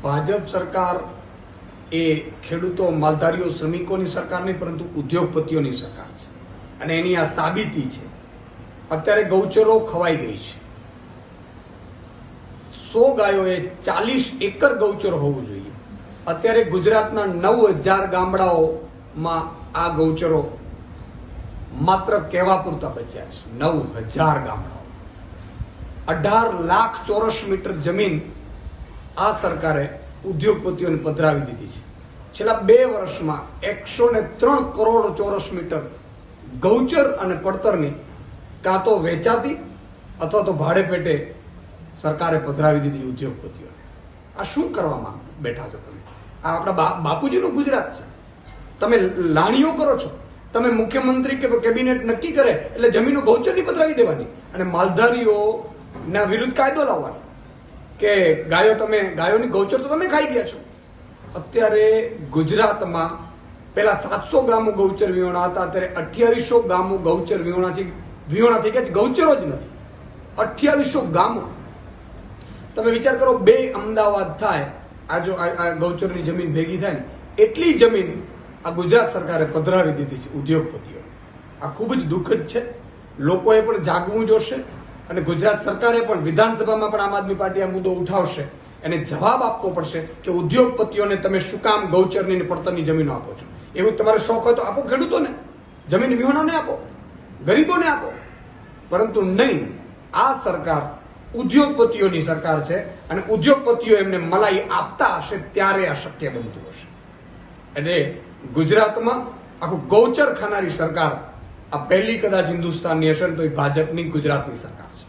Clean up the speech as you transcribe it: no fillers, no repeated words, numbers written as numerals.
ભાજપ સરકાર એ ખેડૂતો માલધારીઓ શ્રમિકોની સરકાર નહીં પરંતુ ઉદ્યોગપતિઓની સરકાર છે અને એની આ સાબિતી છે. અત્યારે ગૌચરો ખવાઈ ગઈ છે. 100 ગાયોએ 40 એકર ગૌચર હોવું જોઈએ. અત્યારે ગુજરાતના 9000 ગામડાઓમાં આ ગૌચરો માત્ર કહેવા પૂરતા બચ્યા છે. 9000 ગામડાઓ, 18 લાખ ચોરસ મીટર જમીન આ સરકારે ઉદ્યોગપતિઓને પધરાવી દીધી છે. છેલ્લા 2 વર્ષમાં 103 કરોડ ચોરસ મીટર ગૌચર અને પડતરની કાં તો વેચાતી અથવા તો ભાડે પેટે સરકારે પધરાવી દીધી ઉદ્યોગપતિઓને. આ શું કરવામાં બેઠા છો તમે? આ આપણા બાપુજીનું ગુજરાત છે. તમે લાણીઓ કરો છો. તમે મુખ્યમંત્રી કે કેબિનેટ નક્કી કરે એટલે જમીનો ગૌચરની પધરાવી દેવાની અને માલધારીઓના વિરુદ્ધ કાયદો લાવવાનો કે ગાયોની ગૌચર તો તમે ખાઈ ગયા છો. અત્યારે ગુજરાતમાં પેલા 700 ગામો ગૌચર વિહોણા હતા, અત્યારે 2800 ગામો ગૌચર વિહોણા થઈ ગયા છે. ગૌચરો જ નથી, 2800 ગામો. તમે વિચાર કરો, 2 અમદાવાદ થાય આ ગૌચરની જમીન ભેગી થાય ને એટલી જમીન આ ગુજરાત સરકારે પધરાવી દીધી છે ઉદ્યોગપતિઓ. આ ખૂબ જ દુઃખદ છે. લોકોએ પણ જાગવું જોશે અને ગુજરાત સરકારે પણ વિધાનસભામાં પણ આમ આદમી પાર્ટી આ મુદ્દો ઉઠાવશે. એને જવાબ આપવો પડશે કે ઉદ્યોગપતિઓને તમે શું કામ ગૌચરની પડતરની જમીનો આપો છો? એવું તમારો શોખ હોય તો આપો, ખેડૂતોને જમીન વિહોણાને આપો, ગરીબોને આપો, પરંતુ નહીં. આ સરકાર ઉદ્યોગપતિઓની સરકાર છે અને ઉદ્યોગપતિઓ એમને મલાઈ આપતા હશે ત્યારે આ શક્ય બનતું હશે. એટલે ગુજરાતમાં આખું ગૌચર ખાનારી સરકાર આ પહેલી કદાચ હિન્દુસ્તાનની હશે તો એ ભાજપની ગુજરાતની સરકાર છે.